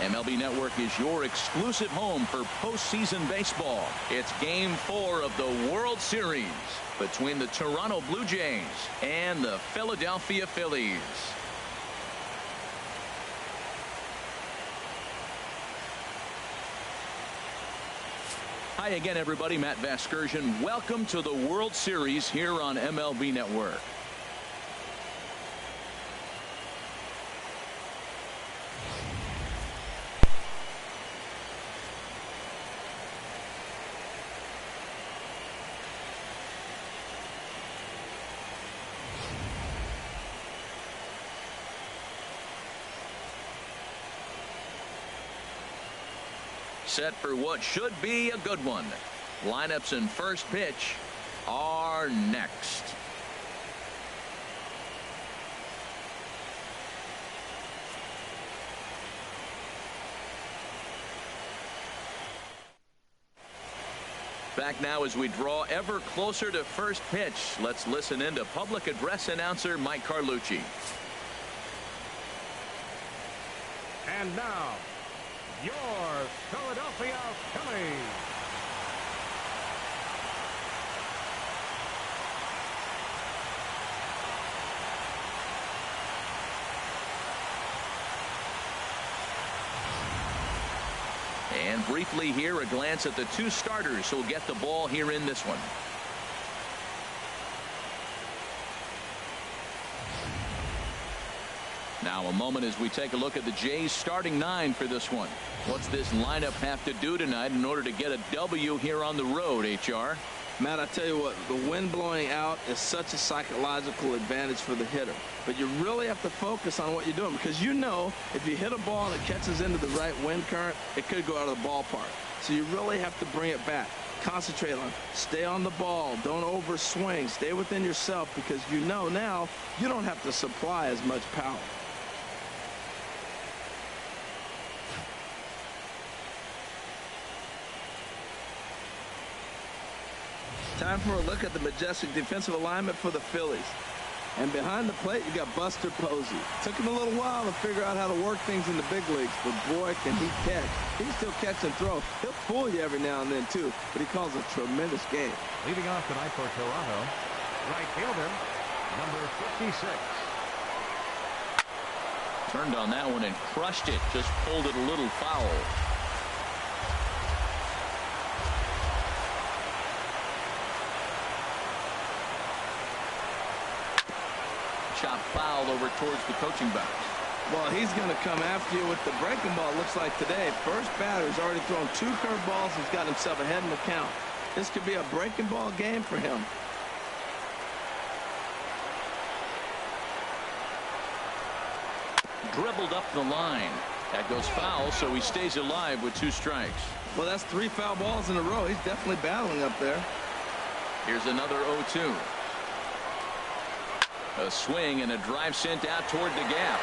MLB Network is your exclusive home for postseason baseball. It's Game 4 of the World Series between the Toronto Blue Jays and the Philadelphia Phillies. Hi again, everybody. Matt Vasgersian. Welcome to the World Series here on MLB Network. Set for what should be a good one. Lineups and first pitch are next. Back now as we draw ever closer to first pitch. Let's listen in to public address announcer Mike Carlucci. And now, your Philadelphia Phillies. And briefly here, a glance at the two starters who'll get the ball here in this one. Now a moment as we take a look at the Jays starting nine for this one. What's this lineup have to do tonight in order to get a W here on the road, HR? Matt, I tell you what, the wind blowing out is such a psychological advantage for the hitter. But you really have to focus on what you're doing, because you know if you hit a ball and it catches into the right wind current, it could go out of the ballpark. So you really have to bring it back. Concentrate on, stay on the ball, don't overswing, stay within yourself, because you know now you don't have to supply as much power. Time for a look at the majestic defensive alignment for the Phillies. And behind the plate, you got Buster Posey. Took him a little while to figure out how to work things in the big leagues, but boy, can he catch. He can still catch and throw. He'll fool you every now and then, too, but he calls a tremendous game. Leading off tonight for Toronto, right fielder, number 56. Turned on that one and crushed it. Just pulled it a little foul. Chop foul over towards the coaching box. Well, he's going to come after you with the breaking ball, looks like today. First batter's already thrown 2 curveballs. He's got himself ahead in the count. This could be a breaking ball game for him. Dribbled up the line. That goes foul, so he stays alive with 2 strikes. Well, that's 3 foul balls in a row. He's definitely battling up there. Here's another 0-2. A swing and a drive sent out toward the gap.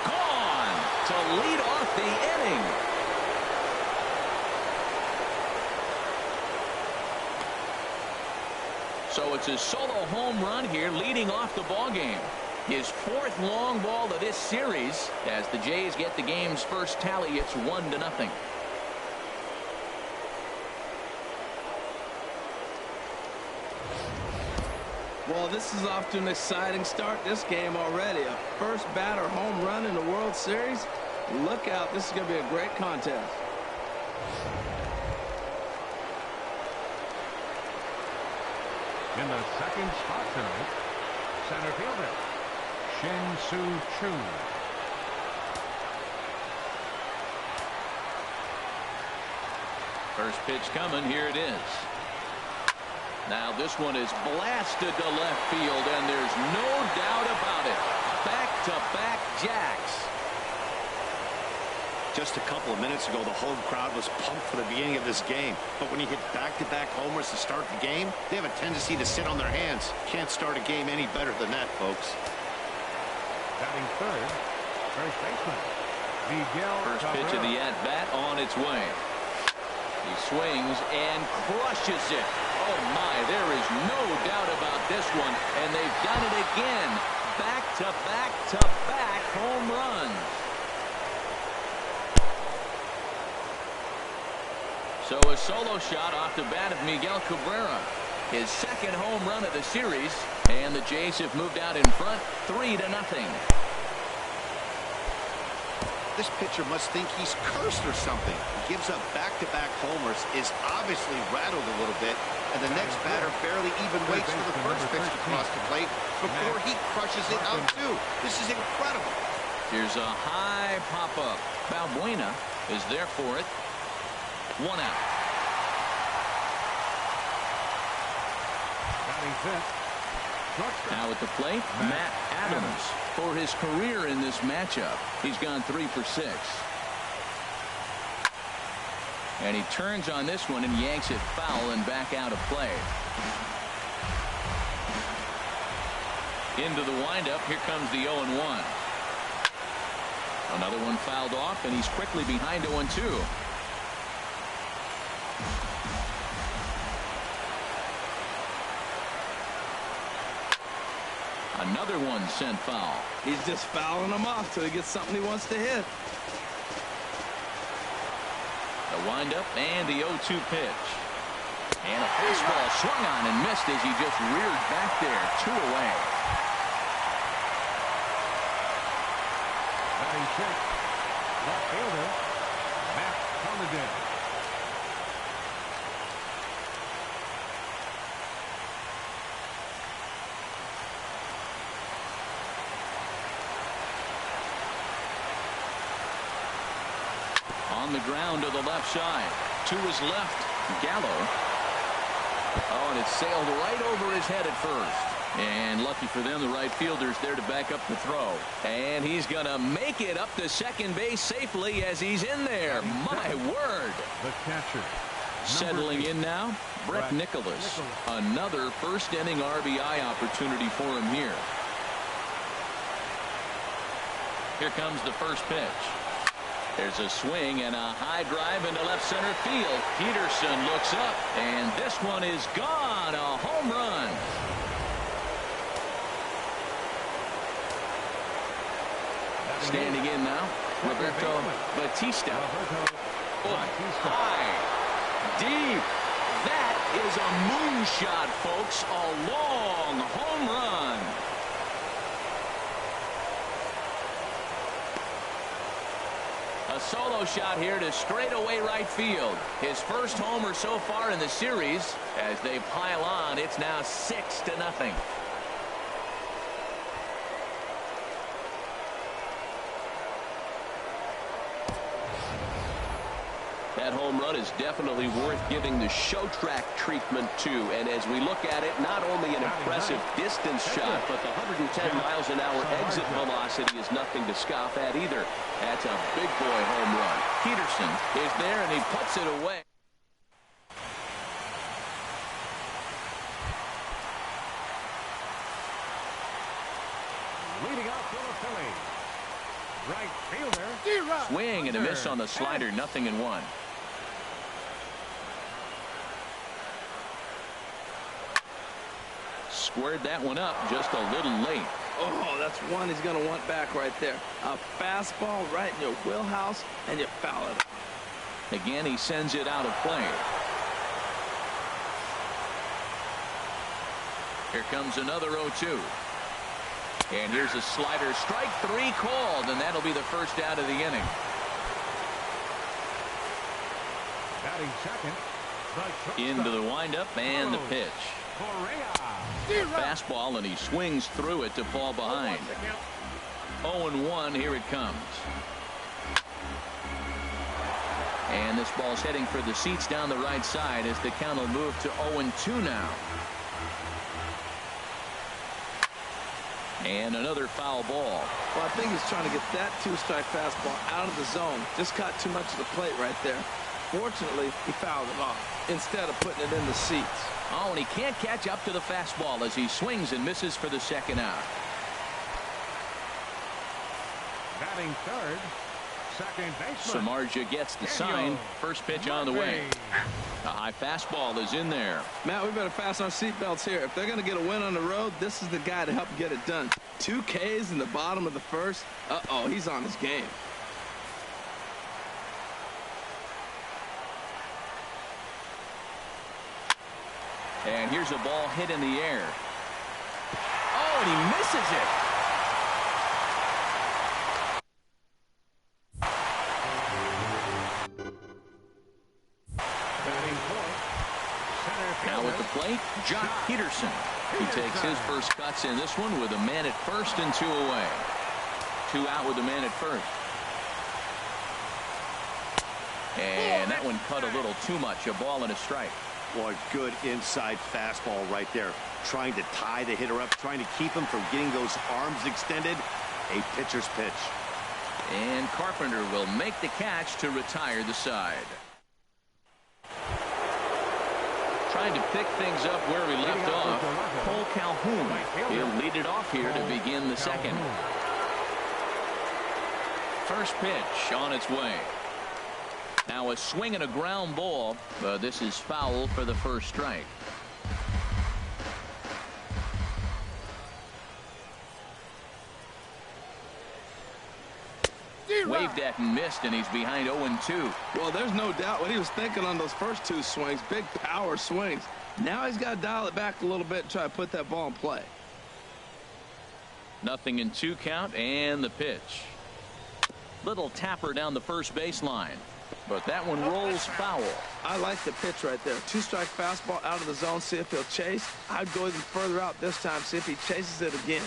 Gone to lead off the inning. So it's a solo home run here leading off the ball game. His 4th long ball of this series as the Jays get the game's first tally. It's 1-0. Well, this is off to an exciting start, this game already. A first batter home run in the World Series. Look out, this is going to be a great contest. In the second spot tonight, center fielder, Shin-Soo Choo. First pitch coming. Here it is. Now this one is blasted to left field, and there's no doubt about it. Back-to-back jacks. Just a couple of minutes ago, the home crowd was pumped for the beginning of this game. But when you hit back-to-back homers to start the game, they have a tendency to sit on their hands. Can't start a game any better than that, folks. Batting third, first baseman, Miguel. First pitch of the at-bat on its way. He swings and crushes it. Oh my, there is no doubt about this one, and they've done it again. Back-to-back-to-back home runs. So a solo shot off the bat of Miguel Cabrera. His second home run of the series. And the Jays have moved out in front 3-0. This pitcher must think he's cursed or something. He gives up back-to-back homers, is obviously rattled a little bit, and the next batter barely even waits for the first pitch to cross the plate before he crushes it out too. This is incredible. Here's a high pop-up. Balbuena is there for it. 1 out. Batting fifth. Now at the plate, Matt Adams. For his career in this matchup, he's gone 3 for 6. And he turns on this one and yanks it foul and back out of play. Into the windup. Here comes the 0-1. Another one fouled off, and he's quickly behind 0-2. Another one sent foul. He's just fouling them off till he gets something he wants to hit. The windup and the 0-2 pitch. And a fastball swung on and missed as he just reared back there. 2 away. Batting check. Left fielder, Matt Carmody. On the ground to the left side. To his left, Gallo. Oh, and it sailed right over his head at first. And lucky for them, the right fielder's there to back up the throw. And he's going to make it up to second base safely as he's in there. My word. The catcher. Settling in now, Brett Nicholas. Another first inning RBI opportunity for him here. Here comes the first pitch. There's a swing and a high drive into left center field. Peterson looks up, and this one is gone. A home run. Standing in now, Roberto Batista. Oh, high, deep. That is a moonshot, folks. A long home run. A solo shot here to straightaway right field. His first homer so far in the series. As they pile on, it's now 6-0. That home run is definitely worth giving the show track treatment to. And as we look at it, not only an impressive distance shot, but the 110 miles an hour exit velocity is nothing to scoff at either. That's a big boy home run. Peterson is there, and he puts it away. Leading off for the Phillies. Right fielder. Swing and a miss on the slider. 0-1. Squared that one up just a little late. Oh, that's one he's going to want back right there. A fastball right in your wheelhouse, and you foul it. Again, he sends it out of play. Here comes another 0-2. And here's a slider. Strike 3 called, and that'll be the first out of the inning. Batting second. Into the windup and the pitch. A fastball, and he swings through it to fall behind. 0-1, here it comes. And this ball's heading for the seats down the right side as the count will move to 0-2 now. And another foul ball. Well, I think he's trying to get that 2-strike fastball out of the zone. Just caught too much of the plate right there. Fortunately, he fouled it off instead of putting it in the seats. Oh, and he can't catch up to the fastball as he swings and misses for the second out. Batting third. Second baseman. Samardzija gets the sign. First pitch on the way. A high fastball is in there. Matt, we better fasten our seatbelts here. If they're going to get a win on the road, this is the guy to help get it done. 2 Ks in the bottom of the first. Uh-oh, he's on his game. And here's a ball hit in the air. Oh, and he misses it. Now at the plate, Jock Peterson. He takes his first cuts in this one with a man at first and 2 away. 2 out with a man at first. And that one cut a little too much. A ball and a strike. Boy, good inside fastball right there. Trying to tie the hitter up, trying to keep him from getting those arms extended. A pitcher's pitch. And Carpenter will make the catch to retire the side. Trying to pick things up where we left off. Cole Calhoun. He'll lead it off here to begin the second. First pitch on its way. Now a swing and a ground ball, but this is foul for the first strike. Waved at and missed, and he's behind 0-2. Well, there's no doubt what he was thinking on those first 2 swings. Big power swings. Now he's got to dial it back a little bit and try to put that ball in play. 0-2 count, and the pitch. Little tapper down the first baseline, but that one rolls foul. I like the pitch right there. 2-strike fastball out of the zone. See if he'll chase. I'd go even further out this time. See if he chases it again.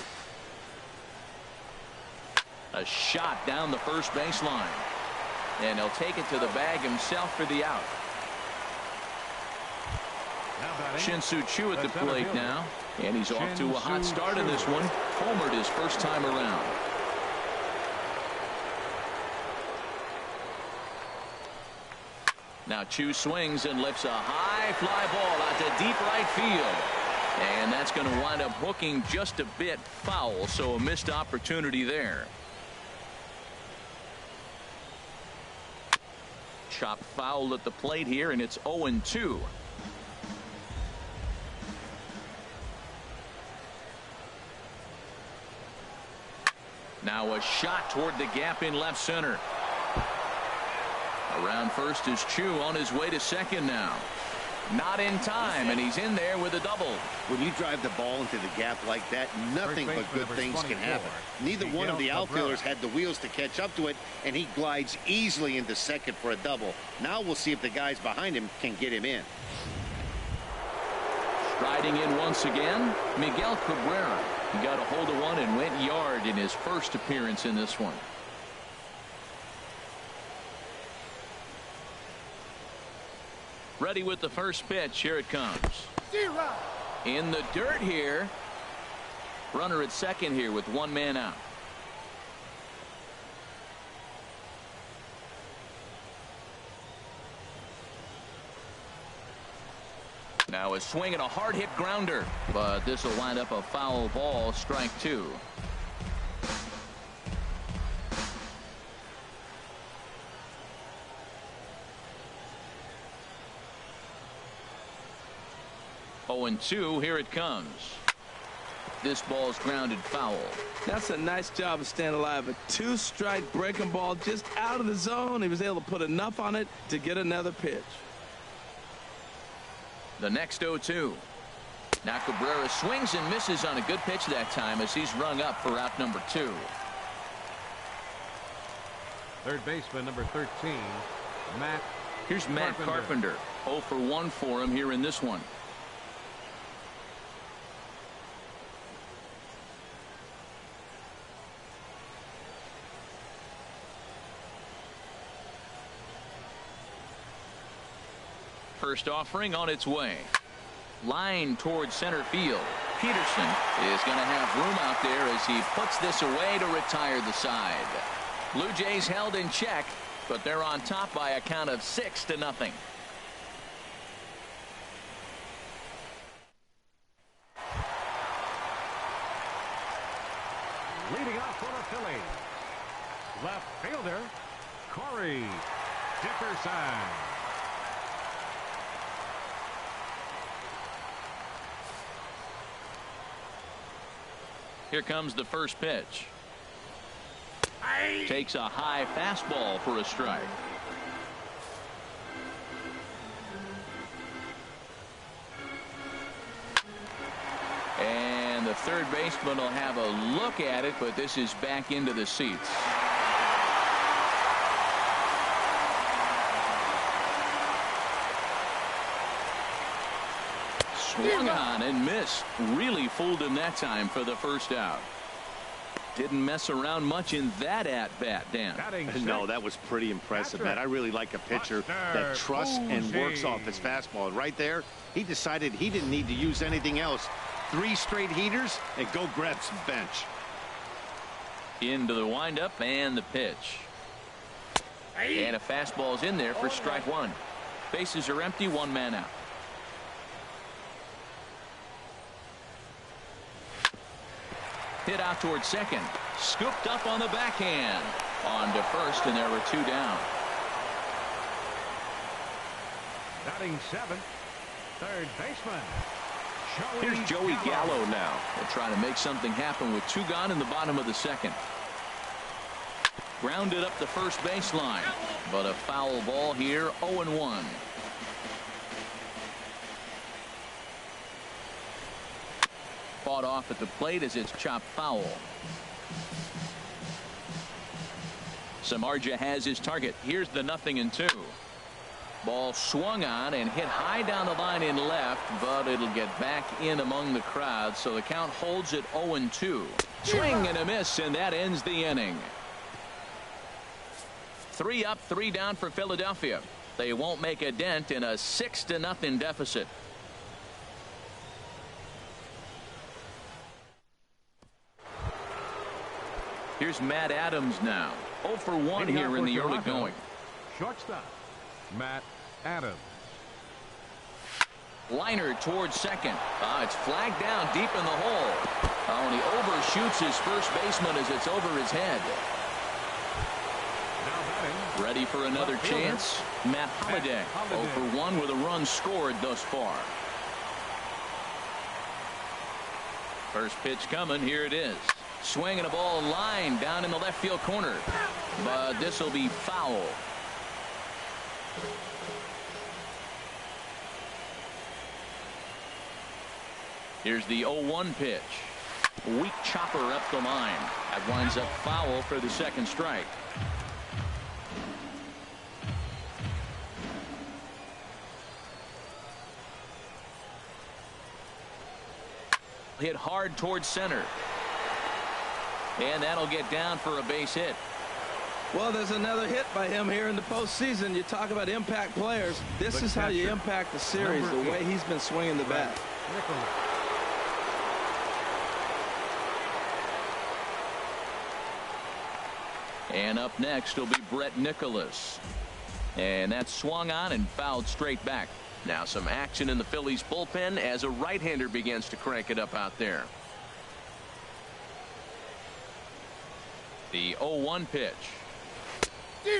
A shot down the first baseline, and he'll take it to the bag himself for the out. Shin-Soo Choo at the plate now, and he's off to a hot start in this one. Homered his first time around. Now Choo swings and lifts a high fly ball out to deep right field, and that's going to wind up hooking just a bit foul, so a missed opportunity there. Chopped foul at the plate here, and it's 0-2. Now a shot toward the gap in left center. Around first is Choo on his way to second now. Not in time, and he's in there with a double. When you drive the ball into the gap like that, nothing but good things can happen. Neither one of the outfielders had the wheels to catch up to it, and he glides easily into second for a double. Now we'll see if the guys behind him can get him in. Striding in once again, Miguel Cabrera. He got a hold of one and went yard in his first appearance in this one. Ready with the first pitch. Here it comes. In the dirt here. Runner at second here with 1 man out. Now a swing and a hard hit grounder, but this will wind up a foul ball. Strike 2. And 2. Here it comes. This ball's grounded foul. That's a nice job of staying alive. A 2-strike breaking ball just out of the zone. He was able to put enough on it to get another pitch. The next 0-2. Now Cabrera swings and misses on a good pitch that time as he's rung up for out number 2. Third baseman number 13, Matt. Here's Matt Carpenter. 0 for 1 for him here in this one. First offering on its way. Line towards center field. Peterson is going to have room out there as he puts this away to retire the side. Blue Jays held in check, but they're on top by a count of 6-0. Leading off for the Phillies, left fielder Corey Dickerson. Here comes the first pitch. Takes a high fastball for a strike. And the third baseman will have a look at it, but this is back into the seats. Swung on and missed. Really fooled him that time for the first out. Didn't mess around much in that at-bat, Dan. No, that was pretty impressive, man. I really like a pitcher that trusts and works off his fastball. And right there, he decided he didn't need to use anything else. 3 straight heaters and go grab some bench. Into the windup and the pitch. And a fastball's in there for strike 1. Bases are empty, 1 man out. Hit out towards second. Scooped up on the backhand. On to first, and there were 2 down. Batting 7, third baseman. Here's Joey Gallo now. They'll try to make something happen with 2 gone in the bottom of the second. Grounded up the first baseline, but a foul ball here, 0-1. Fought off at the plate as it's chopped foul. Samardzija has his target. Here's the 0-2. Ball swung on and hit high down the line in left, but it'll get back in among the crowd, so the count holds at 0-2. Swing and a miss, and that ends the inning. 3 up, 3 down for Philadelphia. They won't make a dent in a 6-0 deficit. Here's Matt Adams now. 0 for 1 here in the early going. Shortstop, Matt Adams. Liner towards second. It's flagged down deep in the hole. And he overshoots his first baseman as it's over his head. Ready for another chance? Matt Holliday. 0 for 1 with a run scored thus far. First pitch coming. Here it is. Swinging a ball line down in the left field corner. But this will be foul. Here's the 0-1 pitch. Weak chopper up the line. That winds up foul for the second strike. Hit hard towards center. And that'll get down for a base hit. Well, there's another hit by him here in the postseason. You talk about impact players. This is how you impact the series, the way he's been swinging the bat. And up next will be Brett Nicholas. And that's swung on and fouled straight back. Now some action in the Phillies bullpen as a right-hander begins to crank it up out there. The 0-1 pitch.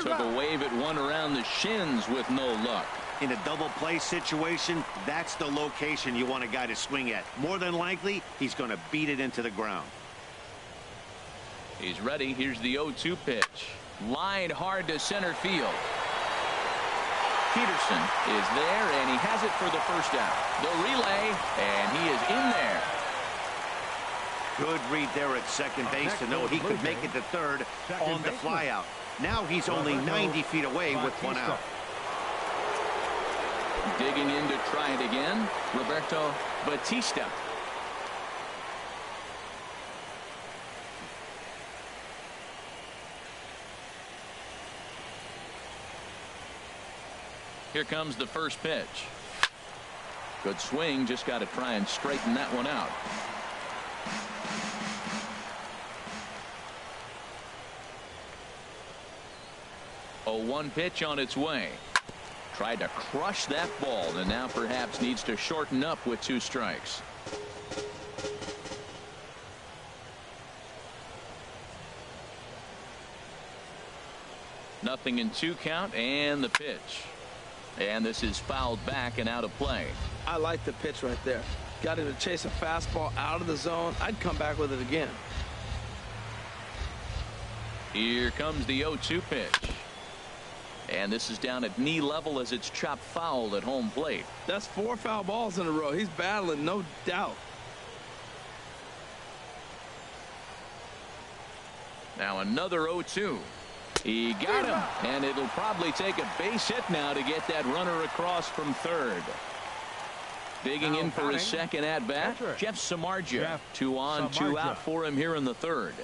Took a wave at one around the shins with no luck. In a double play situation, that's the location you want a guy to swing at. More than likely, he's going to beat it into the ground. He's ready. Here's the 0-2 pitch. Lined hard to center field. Peterson is there, and he has it for the first out. The relay, and he is in there. Good read there at second base to know he could make it to third on the flyout. Now he's only 90 feet away with 1 out. Digging in to try it again, Roberto Batista. Here comes the first pitch. Good swing, just got to try and straighten that one out. A 1 pitch on its way. Tried to crush that ball, and now perhaps needs to shorten up with 2 strikes. Nothing in 2 count, and the pitch. And this is fouled back and out of play. I like the pitch right there. Got him to chase a fastball out of the zone. I'd come back with it again. Here comes the 0-2 pitch. And this is down at knee level as it's chopped foul at home plate. That's 4 foul balls in a row. He's battling, no doubt. Now another 0-2. He got him, and it'll probably take a base hit now to get that runner across from third. Digging in for his second at-bat, Jeff Samardzija. 2 on, 2 out for him here in the third.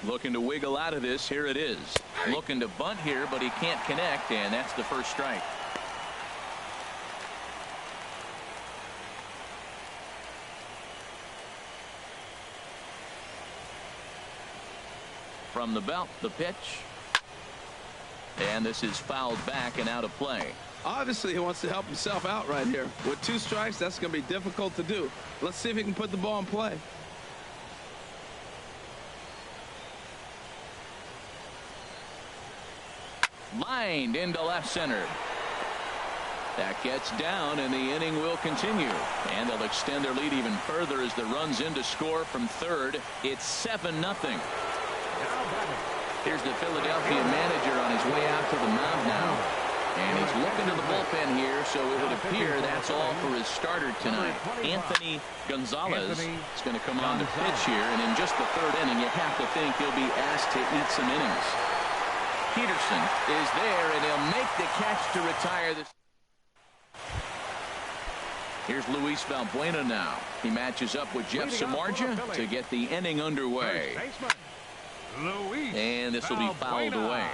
Looking to wiggle out of this. Here it is. Looking to bunt here, but he can't connect, and that's the first strike. From the belt, the pitch. And this is fouled back and out of play. Obviously, he wants to help himself out right here. With 2 strikes, that's going to be difficult to do. Let's see if he can put the ball in play. Lined into left center. That gets down, and the inning will continue. And they'll extend their lead even further as the runs in to score from third. It's 7-0. Here's the Philadelphia manager on his way out to the mound now. And he's looking to the bullpen here, so it would appear that's all for his starter tonight. Anthony Gonzalez is going to come on the pitch here, and in just the third inning, you have to think he'll be asked to eat some innings. Peterson is there, and he'll make the catch to retire this. Here's Luis Valbuena now. He matches up with Jeff Samardzija to get the inning underway. And this will be fouled away.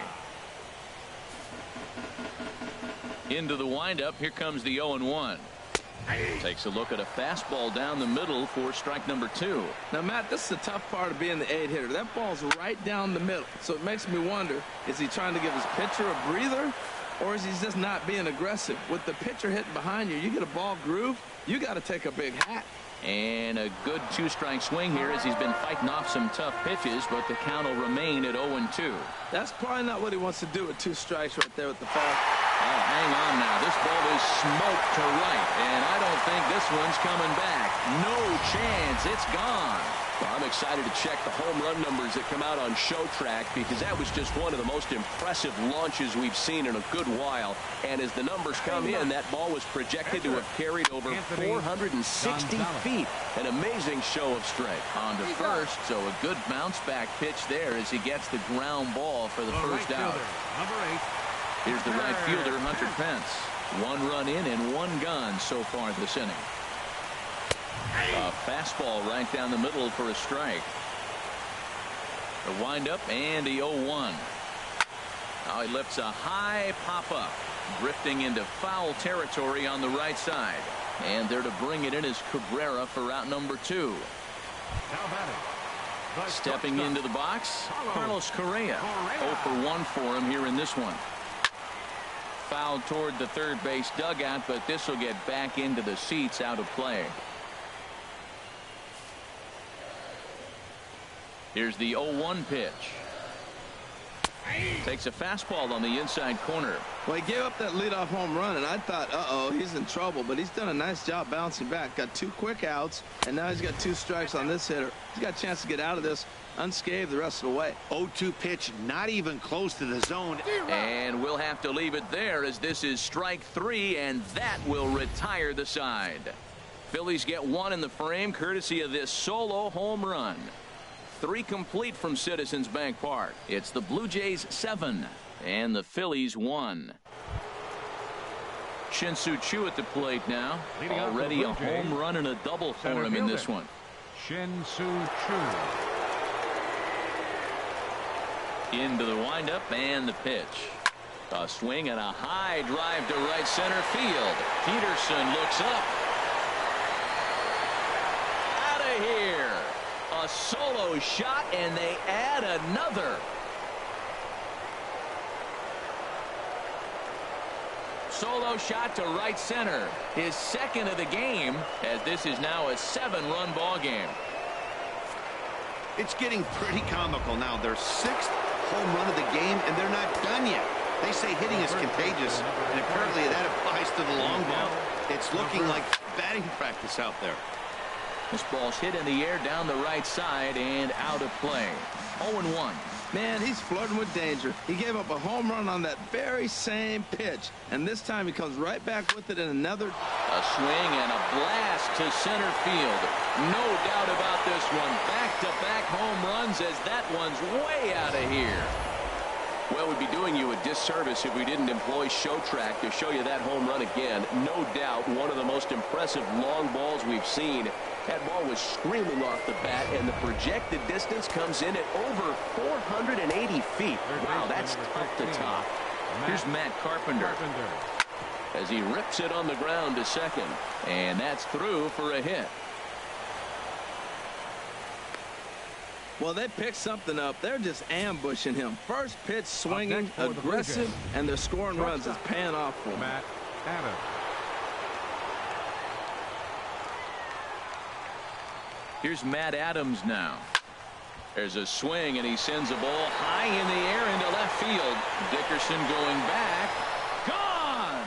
Into the windup. Here comes the 0-1. Takes a look at a fastball down the middle for strike number 2. Now, Matt, this is the tough part of being the 8-hitter. That ball's right down the middle. So it makes me wonder, is he trying to give his pitcher a breather, or is he just not being aggressive? With the pitcher hitting behind you, you get a ball groove, you got to take a big hat. And a good 2-strike swing here as he's been fighting off some tough pitches, but the count will remain at 0-2. That's probably not what he wants to do with 2 strikes right there with the foul. Oh, hang on now. This ball is smoked to right, and I don't think this one's coming back. No chance. It's gone. Well, I'm excited to check the home run numbers that come out on Show Track, because that was just one of the most impressive launches we've seen in a good while. And as the numbers come in, that ball was projected to have carried over 460 feet. An amazing show of strength. On to first, so a good bounce back pitch there as he gets the ground ball for the first out. Number 8. Here's the right fielder, Hunter Pence. 1 run in and 1 gone so far this inning. A fastball right down the middle for a strike. The windup and the 0-1. Now he lifts a high pop-up, drifting into foul territory on the right side. And there to bring it in is Cabrera for out number 2. Stepping into the box, Carlos Correa. 0 for 1 for him here in this one. Fouled toward the third base dugout, but this will get back into the seats, out of play. Here's the 0-1 pitch. Takes a fastball on the inside corner. Well, he gave up that leadoff home run, and I thought, uh-oh, he's in trouble. But he's done a nice job bouncing back. Got 2 quick outs, and now he's got 2 strikes on this hitter. He's got a chance to get out of this unscathed the rest of the way. 0-2 pitch, not even close to the zone. And we'll have to leave it there, as this is strike 3, and that will retire the side. Phillies get 1 in the frame, courtesy of this solo home run. 3 complete from Citizens Bank Park. It's the Blue Jays 7 and the Phillies 1. Shin-Soo Choo at the plate now. Already a home run and a double for him in this one. Shin-Soo Choo. Into the windup and the pitch. A swing and a high drive to right center field. Peterson looks up. Out of here. A solo shot, and they add another. Solo shot to right center. His second of the game, as this is now a 7-run ball game. It's getting pretty comical now. Their 6th home run of the game, and they're not done yet. They say hitting is contagious, and apparently that applies to the long ball. It's looking like batting practice out there. This ball's hit in the air down the right side and out of play. 0-1. Man, he's flirting with danger. He gave up a home run on that very same pitch, and this time he comes right back with it in another. A swing and a blast to center field. No doubt about this one. Back-to-back home runs as that one's way out of here. Well, we'd be doing you a disservice if we didn't employ show track to show you that home run again. No doubt one of the most impressive long balls we've seen. That ball was screaming off the bat, and the projected distance comes in at over 480 feet. Wow, that's tough to top. Here's Matt Carpenter as he rips it on the ground to second. And that's through for a hit. Well, they picked something up. They're just ambushing him. First pitch swinging, aggressive, and they're scoring runs. It's paying off for them. Matt Adams. Here's Matt Adams now. There's a swing, and he sends a ball high in the air into left field. Dickerson going back. Gone!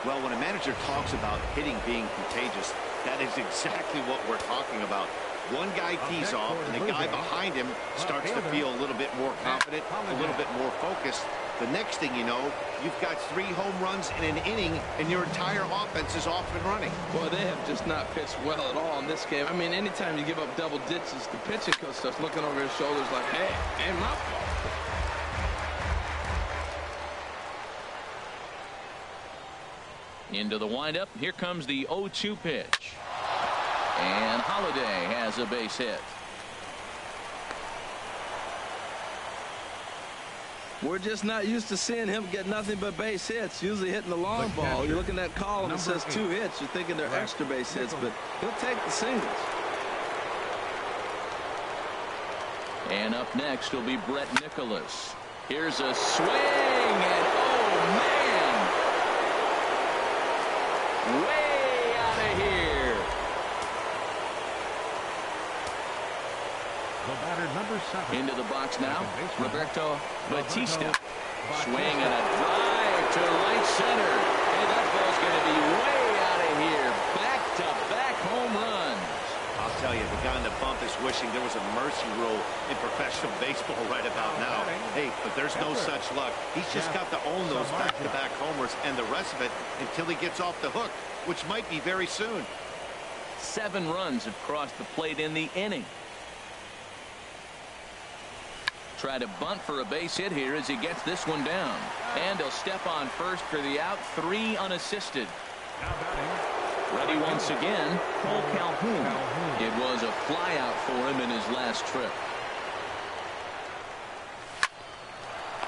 Well, when a manager talks about hitting being contagious, that is exactly what we're talking about. One guy tees off, and the guy behind him starts to feel a little bit more confident, a little bit more focused. The next thing you know, you've got 3 home runs in an inning, and your entire offense is off and running. Well, they have just not pitched well at all in this game. I mean, anytime you give up double digits, the pitching coach starts looking over his shoulders like, hey, ain't my fault. Into the windup. Here comes the 0-2 pitch. And Holiday has a base hit. We're just not used to seeing him get nothing but base hits, usually hitting the long ball. You're looking at that column that says 2 hits. You're thinking they're extra base hits, but he'll take the singles. And up next will be Brett Nicholas. Here's a swing, and oh, man! Way out of here. The batter, number 7. Into the box now, Roberto Batista. Swing and a drive to right center. Hey, that ball's going to be way out of here. Back-to-back home runs. I'll tell you, the guy on the bump is wishing there was a mercy rule in professional baseball right about now. Hey, but there's no such luck. He's just got to own those back-to-back homers and the rest of it until he gets off the hook, which might be very soon. 7 runs have crossed the plate in the inning. Try to bunt for a base hit here as he gets this one down. And he'll step on first for the out. 3 unassisted. Ready once again, Cole Calhoun. It was a fly out for him in his last trip.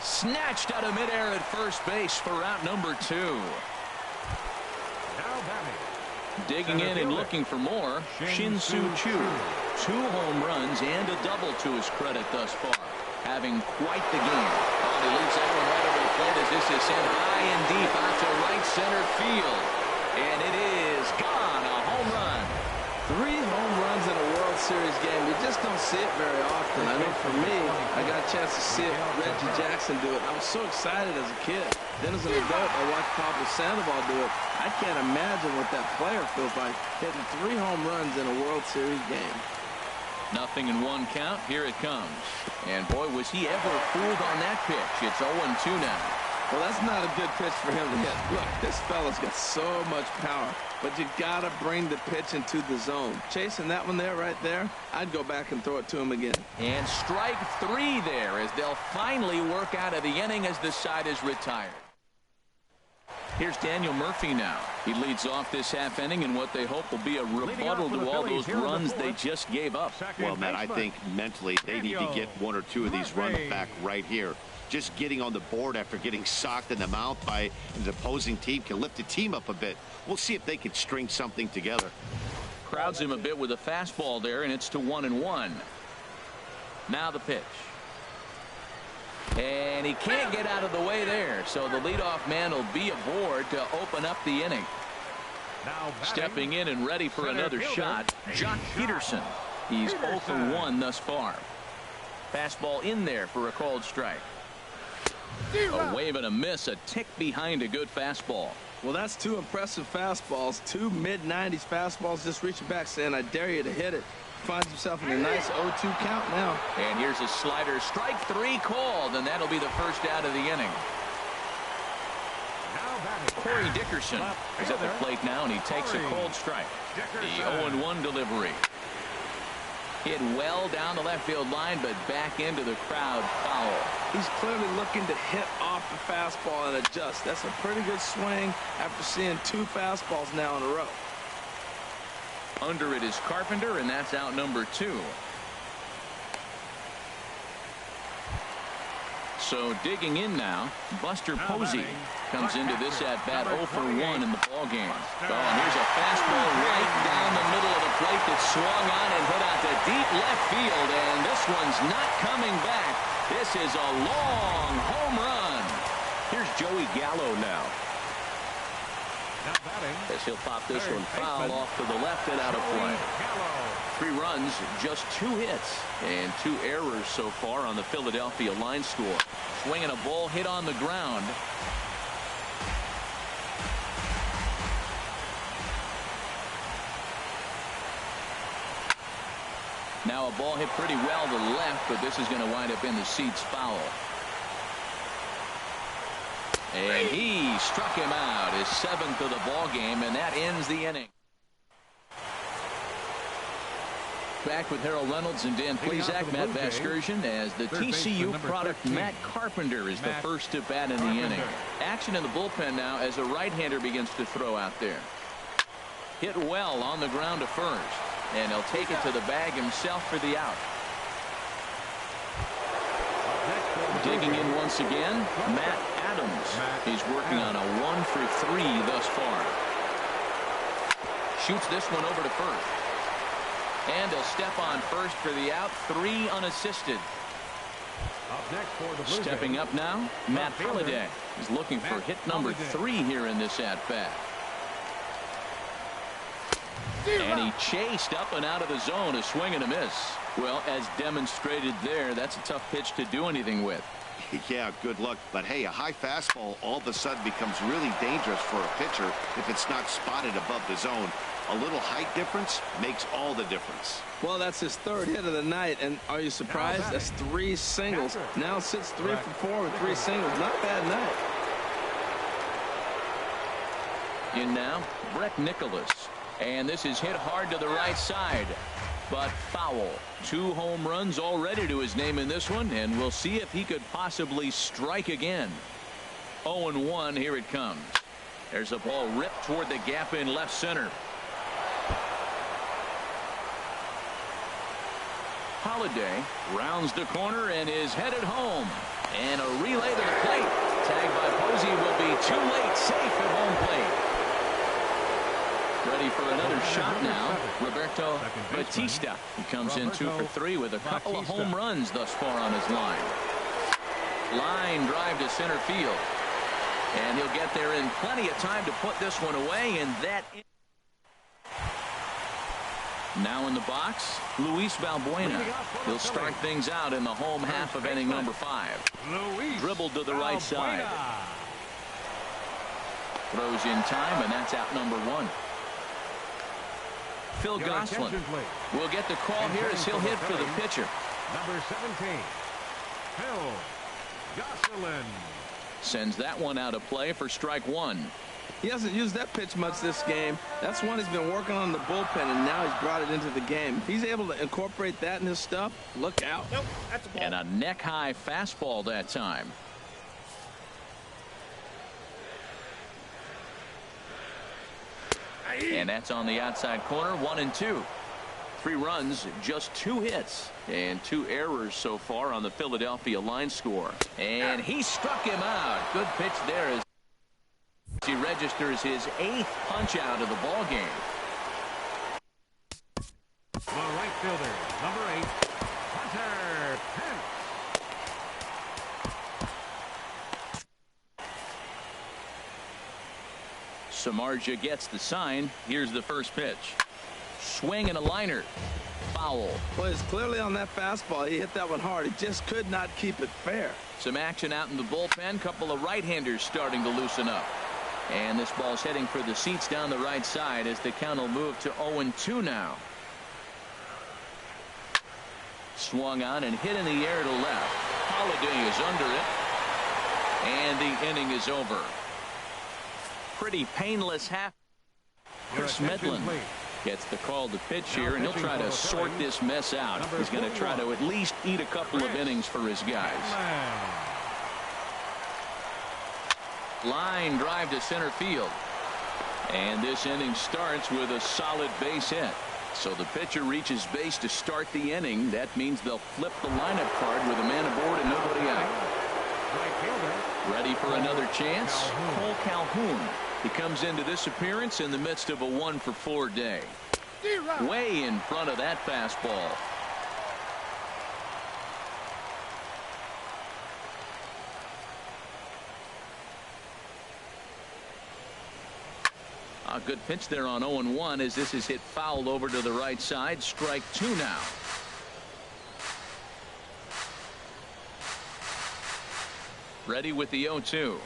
Snatched out of midair at first base for out number 2. Digging in and looking for more, Shin-Soo Choo. 2 home runs and a double to his credit thus far. Having quite the game. Oh, he leaves that one right over the plate as this is sent high and deep out to right center field. And it is gone. A home run. 3 home runs in a World Series game. We just don't see it very often. I know for me, I got a chance to see Reggie Jackson do it. I was so excited as a kid. Then as an adult, I watched Pablo Sandoval do it. I can't imagine what that player feels like hitting 3 home runs in a World Series game. Nothing in 1 count. Here it comes. And boy, was he ever fooled on that pitch. It's 0-2 now. Well, that's not a good pitch for him to hit. Look, this fella's got so much power, but you got to bring the pitch into the zone. Chasing that one there, right there, I'd go back and throw it to him again. And strike 3 there as they'll finally work out of the inning as the side is retired. Here's Daniel Murphy now. He leads off this half inning in what they hope will be a rebuttal to all those runs they just gave up. Well, Matt, I think mentally they need to get 1 or 2 of these runs back right here. Just getting on the board after getting socked in the mouth by an opposing team can lift the team up a bit. We'll see if they can string something together. Crowds him a bit with a fastball there, and it's to 1-1. Now the pitch. And he can't get out of the way there, so the leadoff man will be aboard to open up the inning. Stepping in and ready for another shot, Jock Peterson. He's 0 for 1 thus far. Fastball in there for a called strike. A wave and a miss, a tick behind a good fastball. Well, that's 2 impressive fastballs, 2 mid-90s fastballs, just reaching back saying, I dare you to hit it. Finds himself in a nice 0-2 count now. And here's a slider, strike 3 called, and that'll be the first out of the inning. Corey Dickerson is at the plate now, and he takes a cold strike. The 0-1 delivery. Hit well down the left field line, but back into the crowd, foul. He's clearly looking to hit off the fastball and adjust. That's a pretty good swing after seeing 2 fastballs now in a row. Under it is Carpenter, and that's out number 2. So digging in now, Buster Posey comes into this at bat 0 for 1 in the ball game. Oh, and here's a fastball right down the middle of the plate that swung on and hit out to deep left field, and this one's not coming back. This is a long home run. Here's Joey Gallo now. As he'll pop this one foul off to the left and out of play. 3 runs, just 2 hits, and 2 errors so far on the Philadelphia line score. Swinging a ball hit on the ground. Now a ball hit pretty well to the left, but this is going to wind up in the seats foul. And he struck him out, his 7th of the ball game, and that ends the inning. Back with Harold Reynolds and Dan Plesac, Matt Vasgersian, as the TCU product Matt Carpenter is the first to bat in the inning. Action in the bullpen now as a right-hander begins to throw out there. Hit well on the ground to first, and he'll take it to the bag himself for the out. Digging in once again, Matt Adams. He's working on a 1 for 3 thus far. Shoots this one over to first. And he'll step on first for the out. 3 unassisted. Stepping up now, Matt Holliday is looking for hit number 3 here in this at-bat. And he chased up and out of the zone, a swing and a miss. Well, as demonstrated there, that's a tough pitch to do anything with. Yeah, good luck. But hey, a high fastball all of a sudden becomes really dangerous for a pitcher if it's not spotted above the zone. A little height difference makes all the difference. Well, that's his 3rd hit of the night, and are you surprised? That's 3 singles. Now sits 3 for 4 with 3 singles. Not a bad night. In now, Brett Nicholas. And this is hit hard to the right side, but foul. 2 home runs already to his name in this one, and we'll see if he could possibly strike again. 0-1, here it comes. There's a ball ripped toward the gap in left center. Holliday rounds the corner and is headed home. And a relay to the plate. Tagged by Posey will be too late. Safe at home plate. Ready for another shot now. Roberto Batista. He comes in 2 for 3 with a couple of home runs thus far on his line. Line drive to center field. And he'll get there in plenty of time to put this one away, and that. Now in the box, Luis Valbuena. He'll start things out in the home half of inning number 5. Dribbled to the right side. Throws in time, and that's out number 1. Phil Gosselin will get the call here as he'll hit for the pitcher. Number 17, Phil Gosselin. Sends that one out of play for strike 1. He hasn't used that pitch much this game. That's one he's been working on in the bullpen, and now he's brought it into the game. If he's able to incorporate that in his stuff, look out. Nope, that's a ball. And a neck-high fastball that time. And that's on the outside corner, 1-2. 3 runs, just 2 hits, and 2 errors so far on the Philadelphia line score. And he struck him out. Good pitch there as he registers his 8th punch out of the ball game. The right fielder, number 8, Hunter Pence. Samardzija gets the sign. Here's the first pitch. Swing and a liner. Foul. Well, it's clearly on that fastball. He hit that one hard. He just could not keep it fair. Some action out in the bullpen. Couple of right-handers starting to loosen up. And this ball's heading for the seats down the right side as the count will move to 0-2 now. Swung on and hit in the air to left. Holliday is under it. And the inning is over. pretty painless half. Smedlin gets the call to pitch here, and he'll try to sort this mess out. He's going to try to at least eat a couple of innings for his guys. Line drive to center field. And this inning starts with a solid base hit. So the pitcher reaches base to start the inning. That means they'll flip the lineup card with a man aboard and nobody out. Ready for another chance? Cole Calhoun. He comes into this appearance in the midst of a 1-for-4 day. Way in front of that fastball. A good pitch there on 0-1 as this is hit foul over to the right side. Strike 2 now. Ready with the 0-2.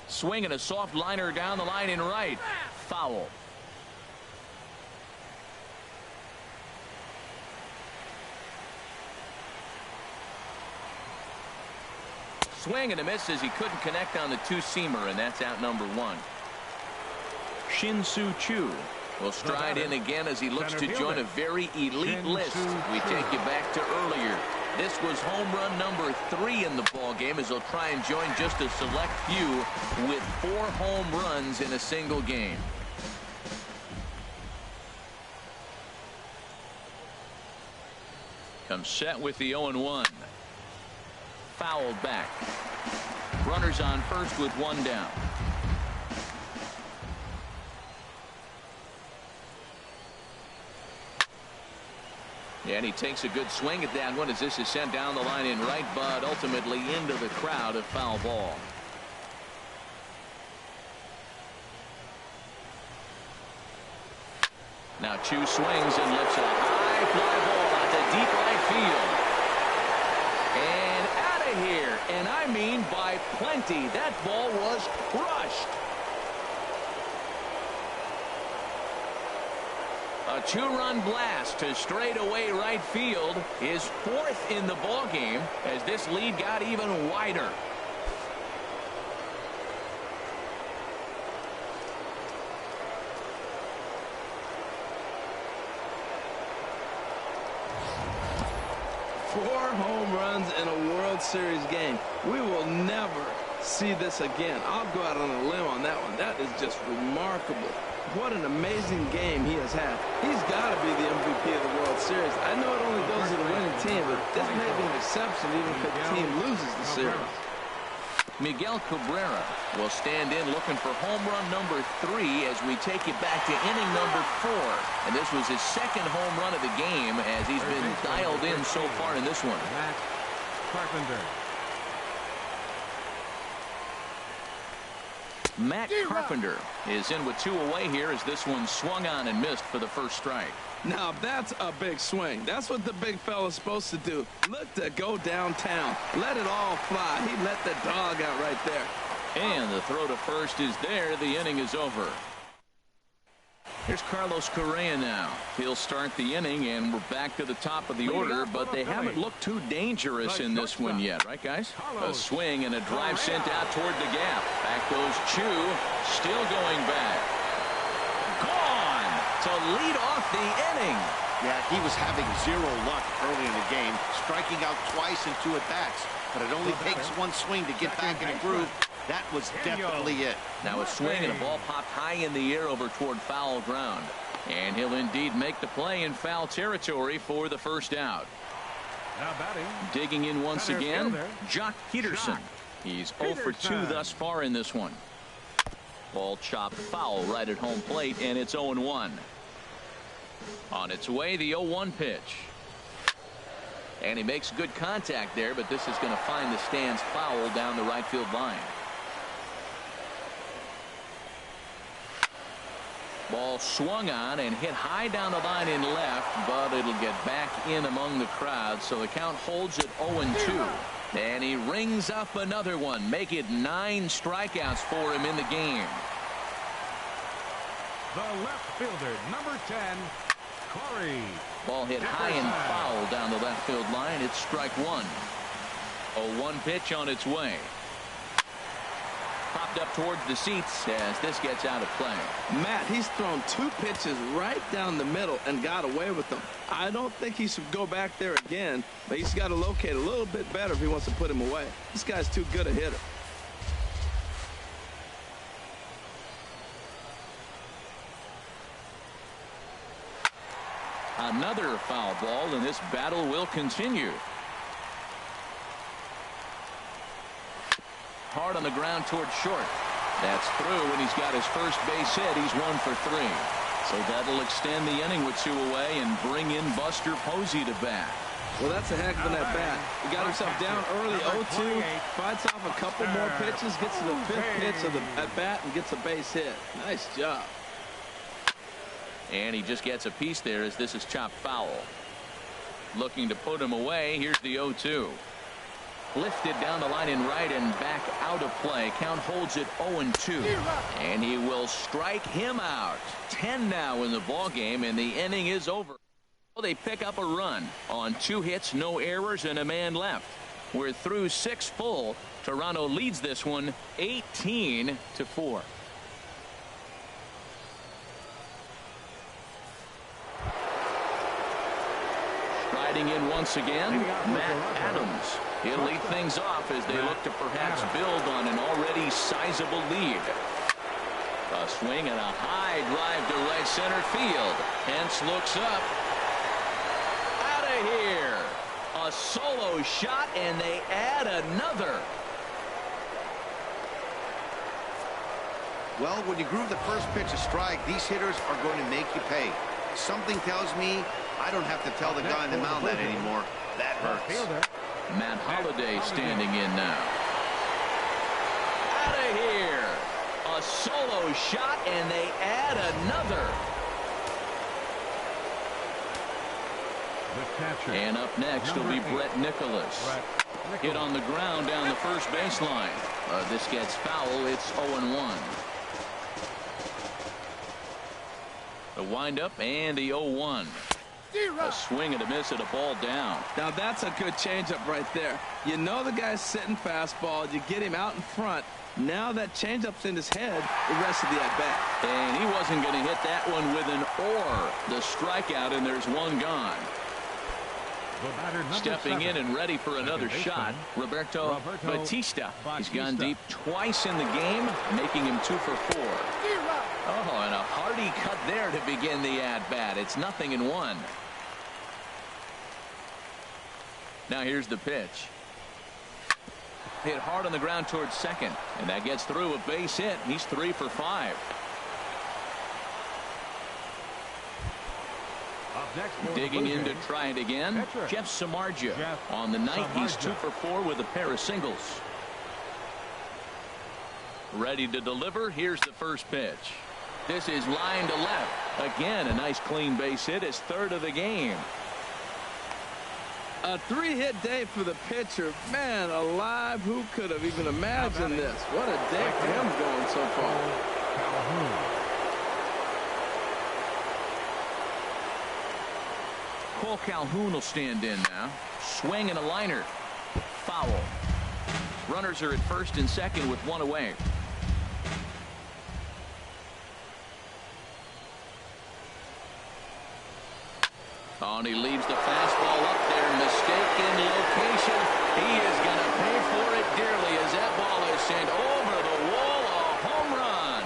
Swing and a soft liner down the line in right. Foul. Swing and a miss as he couldn't connect on the two-seamer, and that's out number 1. Shin-Soo Choo will stride in again as he looks to join a very elite list. We take you back to earlier. This was home run number 3 in the ball game as he'll try and join just a select few with 4 home runs in a single game. Comes set with the 0-1. Fouled back. Runners on first with 1 down. And he takes a good swing at that one as this is sent down the line in right, but ultimately into the crowd, a foul ball. Now Chu swings and lifts a high fly ball out to deep right field. And out of here, and I mean by plenty. That ball was crushed. A 2-run blast to straightaway right field, his 4th in the ball game as this lead got even wider. Four home runs in a World Series game. We will never see this again. I'll go out on a limb on that one. That is just remarkable. What an amazing game he has had. He's got to be the MVP of the World Series. I know it only goes to the winning team, but this may be an exception even if the team loses the series. Miguel Cabrera will stand in looking for home run number 3 as we take you back to inning number 4. And this was his 2nd home run of the game as he's been dialed in so far in this one. Matt Carpenter is in with 2 away here as this one swung on and missed for the first strike. Now that's a big swing. That's what the big fella's supposed to do. Look to go downtown. Let it all fly. He let the dog out right there. And the throw to first is there. The inning is over. Here's Carlos Correa now. He'll start the inning, and we're back to the top of the order, but they haven't looked too dangerous in this one yet, right, guys? A swing and a drive sent out toward the gap. Back goes Chu, still going back. Gone to lead off the inning. Yeah, he was having 0 luck early in the game, striking out twice in 2 at-bats, but it only takes 1 swing to get back in a groove. That was definitely it. Now a swing and a ball popped high in the air over toward foul ground. And he'll indeed make the play in foul territory for the first out. Now batting. Digging in once again, Jock Peterson. He's 0 for 2 thus far in this one. Ball chopped foul right at home plate, and it's 0-1. On its way, the 0-1 pitch. And he makes good contact there, but this is going to find the stands foul down the right field line. Ball swung on and hit high down the line in left, but it'll get back in among the crowd, so the count holds at 0-2. And he rings up another one. Make it 9 strikeouts for him in the game. The left fielder, number 10, Corey. Ball hit high and foul down the left field line. It's strike 1. 0-1 pitch on its way. popped up towards the seats as this gets out of play. Matt, he's thrown 2 pitches right down the middle and got away with them. I don't think he should go back there again, but he's got to locate a little bit better if he wants to put him away. This guy's too good a hitter. Another foul ball, and this battle will continue. Hard on the ground towards short. That's through, and he's got his first base hit. He's 1 for 3. So that'll extend the inning with 2 away and bring in Buster Posey to bat. Well, that's a heck of an at-bat. He got himself down early, 0-2, fights off a couple more pitches, gets to the 5th pitch of the at-bat, and gets a base hit. Nice job. And he just gets a piece there as this is chopped foul. Looking to put him away. Here's the 0-2. Lifted down the line in right and back out of play. Count holds it 0-2. And he will strike him out. 10 now in the ball game, and the inning is over. Well, they pick up a run on 2 hits, no errors, and a man left. We're through 6 full. Toronto leads this one 18-4. Riding in once again, Matt Adams. He'll lead things off as they look to perhaps build on an already sizable lead. A swing and a high drive to right center field. Hence looks up. Out of here. A solo shot, and they add another. Well, when you groove the first pitch a strike, these hitters are going to make you pay. Something tells me I don't have to tell the guy on the mound that anymore. That hurts. Matt Holliday standing in now. Out of here. A solo shot, and they add another. And up next will be Brett Nicholas. Hit on the ground down the first baseline. This gets foul. It's 0-1. The windup and the 0-1. A swing and a miss at a ball down. Now that's a good changeup right there. You know the guy's sitting fastball. You get him out in front. Now that changeup's in his head the rest of the at-bat. And he wasn't going to hit that one with an or. The strikeout, and there's one gone. Stepping in and ready for another shot, Roberto Batista. He's gone deep twice in the game, making him 2 for 4. Oh, and a hearty cut there to begin the at-bat. It's 0-1. Now here's the pitch. Hit hard on the ground towards second, and that gets through a base hit. He's 3 for 5. Digging in to try it again, Jeff Samardzija. On the night, he's 2 for 4 with a pair of singles. Ready to deliver. Here's the first pitch. This is line to left. Again, a nice clean base hit. His 3rd of the game. A 3-hit day for the pitcher. Man alive, who could have even imagined this? What a day for him going so far. Cole Calhoun will stand in now. Swing and a liner. Foul. Runners are at first and second with 1 away. Oh, and he leaves the fastball up there. Mistaken location. He is going to pay for it dearly as that ball is sent over the wall. A home run.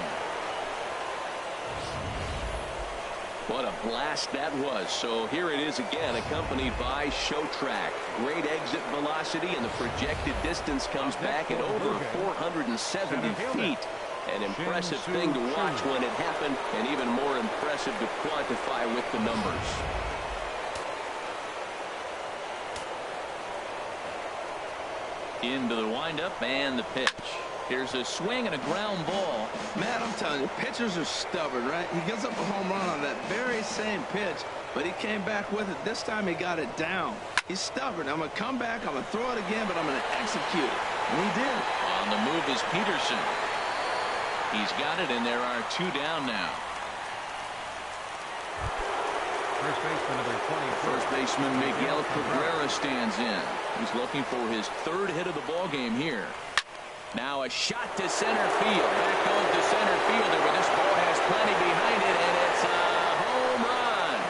What a blast that was. So here it is again, accompanied by Show Track. Great exit velocity, and the projected distance comes back at over 470 feet. An impressive thing to watch when it happened, and even more impressive to quantify with the numbers. Into the windup and the pitch. Here's a swing and a ground ball. Man, I'm telling you, pitchers are stubborn, right? He gives up a home run on that very same pitch, but he came back with it. This time he got it down. He's stubborn. I'm going to come back, I'm going to throw it again, but I'm going to execute it. And he did. On the move is Peterson. He's got it, and there are 2 down now. First baseman number 24. First baseman Miguel Cabrera stands in. He's looking for his 3rd hit of the ball game here. Now a shot to center field. Back goes the center fielder, but this ball has plenty behind it, and it's a home run.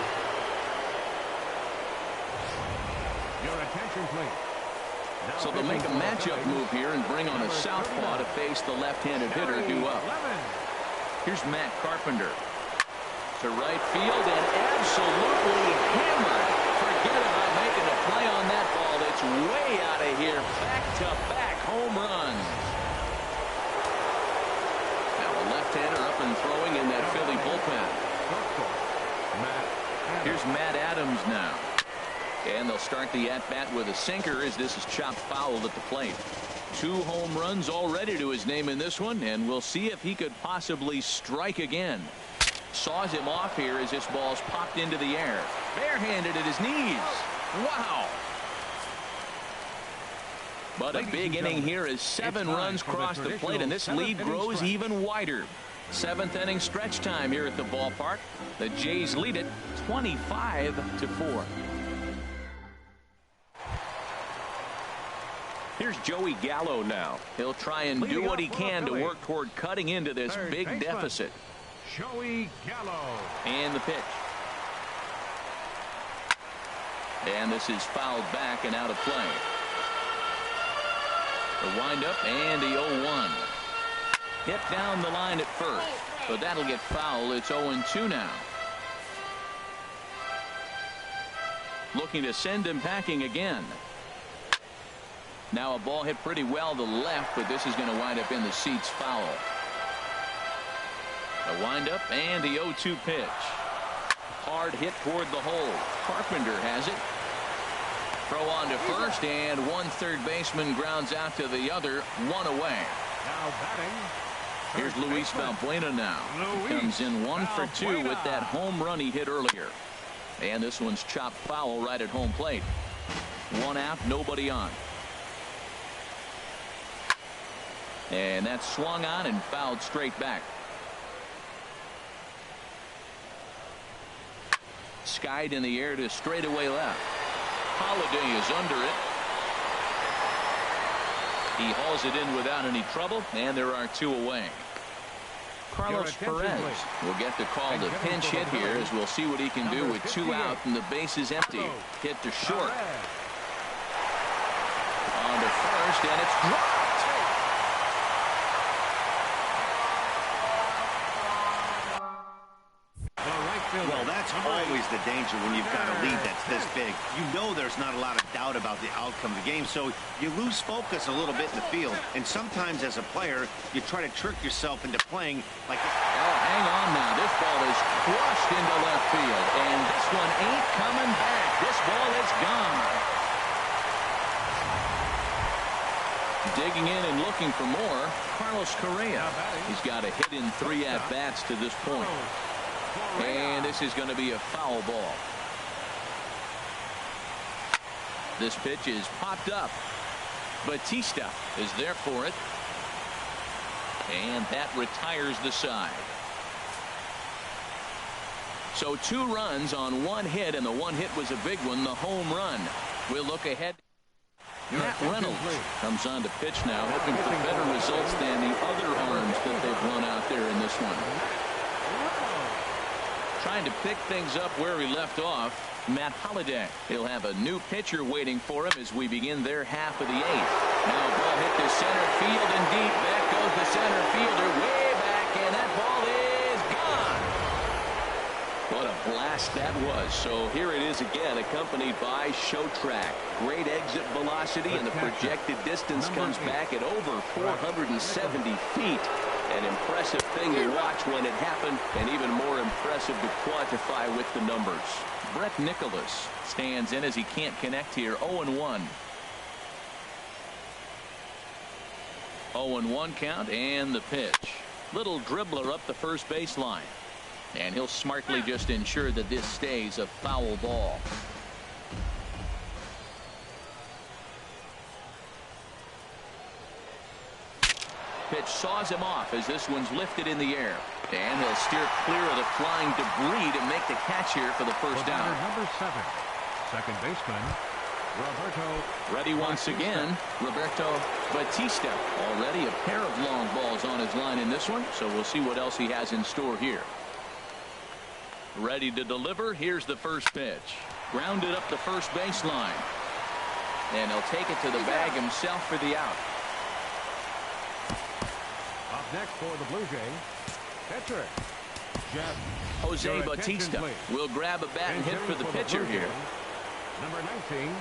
Your attention, please. Now So they'll make a matchup move here and bring on a southpaw to face the left-handed hitter due up. Here's Matt Carpenter to right field and absolutely hammered. Forget about making a play on that ball. It's way out of here. Back-to-back home runs. Now a left-hander up and throwing in that Philly bullpen. Here's Matt Adams now. And they'll start the at-bat with a sinker as this is chopped foul at the plate. 2 home runs already to his name in this one, and we'll see if he could possibly strike again. Saws him off here as this ball's popped into the air. Barehanded at his knees. Wow. But a big inning here as 7 runs cross the plate, and this lead grows even wider. 7th inning stretch time here at the ballpark. The Jays lead it 25-4. Here's Joey Gallo now. He'll try and do what he can to work toward cutting into this big deficit. Joey Gallo. And the pitch. And this is fouled back and out of play. The windup and the 0-1. Hit down the line at first, but that'll get foul. It's 0-2 now. Looking to send him packing again. Now a ball hit pretty well to the left, but this is going to wind up in the seats foul. The windup and the 0-2 pitch. Hard hit toward the hole. Carpenter has it. Throw on to first, and one third baseman grounds out to the other, 1 away. Now batting. Here's Luis Valbuena now. He comes in 1 for 2 with that home run he hit earlier. And this one's chopped foul right at home plate. 1 out, nobody on. And that's swung on and fouled straight back. Skied in the air to straightaway left. Holiday is under it. He hauls it in without any trouble, and there are 2 away. Carlos Perez will get the call to pinch hit here, as we'll see what he can do with 2 out and the base is empty. Hit to short. On to first, and it's dropped. Well, that's always the danger when you've got a lead that's this big. You know there's not a lot of doubt about the outcome of the game, so you lose focus a little bit in the field. And sometimes as a player, you try to trick yourself into playing like... Oh, hang on now. This ball is crushed into left field, and this one ain't coming back. This ball is gone. Digging in and looking for more, Carlos Correa. He's got a hit in 3 at-bats to this point. And this is going to be a foul ball. This pitch is popped up. Batista is there for it. And that retires the side. So 2 runs on 1 hit, and the 1 hit was a big one, the home run. We'll look ahead. Matt Reynolds comes on to pitch now, hoping for better results than the other arms that they've run out there in this one. Trying to pick things up where he left off, Matt Holliday. He'll have a new pitcher waiting for him as we begin their half of the 8th. Now a ball hit to center field and deep. Back goes the center fielder way back, and that ball is gone. What a blast that was. So here it is again, accompanied by Show Track. Great exit velocity, and the projected distance comes back at over 470 feet. An impressive thing to watch when it happened, and even more impressive to quantify with the numbers. Brett Nicholas stands in as he can't connect here. 0-1. 0-1 count, and the pitch. Little dribbler up the first baseline. And he'll smartly just ensure that this stays a foul ball. Pitch saws him off as this one's lifted in the air. And he'll steer clear of the flying debris to make the catch here for the first down. Number 7, second baseman, Ready once again, Roberto Batista. Already a pair of long balls on his line in this one, so we'll see what else he has in store here. Ready to deliver. Here's the first pitch. Grounded up the first baseline. And he'll take it to the bag himself for the out. Up next for the Blue Jays, pitcher Jeff. Jose Bautista will grab a bat and hit for the pitcher here. Number 19,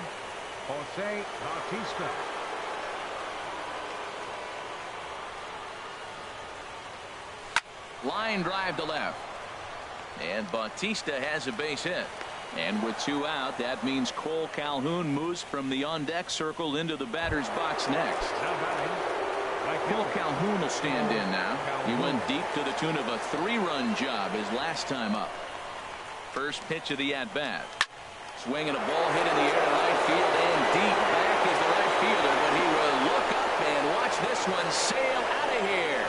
Jose Bautista. Line drive to left. And Bautista has a base hit. And with 2 out, that means Cole Calhoun moves from the on-deck circle into the batter's box next. Cole Calhoun will stand in now. He went deep to the tune of a 3-run job his last time up. First pitch of the at-bat. Swinging a ball hit in the air to right field, and deep back is the right fielder, but he will look up and watch this one sail out of here.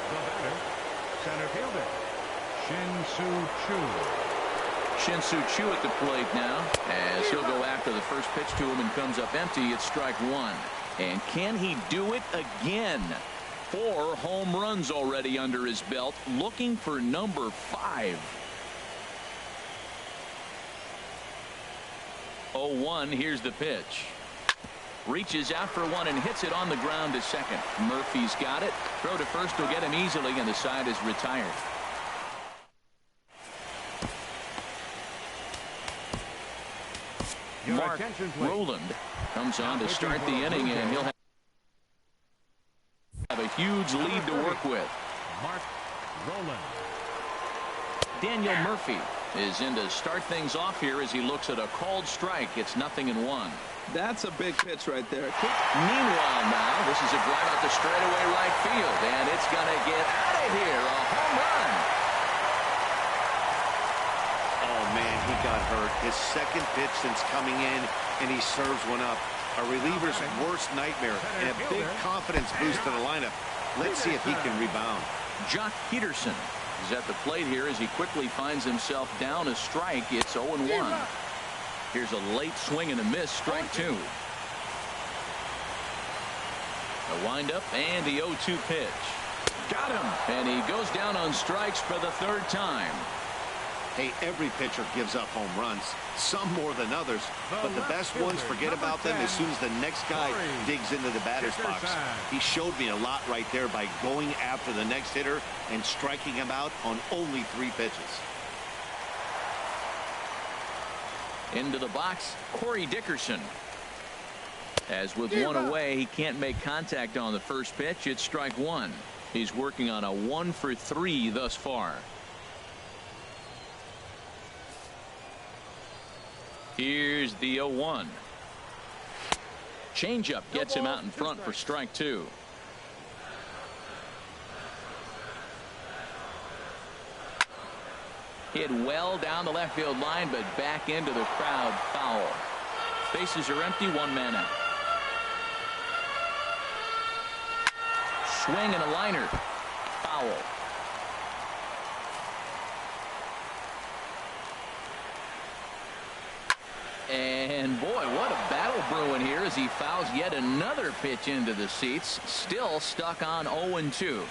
The batter, center fielder Shin-Soo Choo. Shin-Soo Choo at the plate now, as he'll go after the first pitch to him and comes up empty. It's strike 1. And can he do it again? 4 home runs already under his belt, looking for number 5. 0-1. Here's the pitch. Reaches out for one and hits it on the ground to second. Murphy's got it. Throw to first will get him easily, and the side is retired. Mark Rowland comes on to start the inning, and he'll have a huge lead to work with. Mark Rowland. Daniel Murphy is in to start things off here as he looks at a called strike. It's 0-1. That's a big pitch right there. Meanwhile now, this is a drive out to straightaway right field, and it's going to get out of here. A home run. Oh, man, he got hurt. His second pitch since coming in, and he serves one up. A reliever's worst nightmare, and a big confidence boost to the lineup. Let's see if he can rebound. Jock Peterson is at the plate here as he quickly finds himself down a strike. It's 0-1. Here's a late swing and a miss, strike 2. A windup and the 0-2 pitch. Got him, and he goes down on strikes for the 3rd time. Hey, every pitcher gives up home runs, some more than others, but the best ones forget about them as soon as the next guy digs into the batter's box. He showed me a lot right there by going after the next hitter and striking him out on only 3 pitches. Into the box, Corey Dickerson. As with one away, he can't make contact on the first pitch. It's strike 1. He's working on a 1 for 3 thus far. Here's the 0-1. Changeup gets him out in front for strike 2. Hit well down the left field line, but back into the crowd, foul. Bases are empty, 1 man out. Swing and a liner, foul. And boy, what a battle brewing here as he fouls yet another pitch into the seats. Still stuck on 0-2.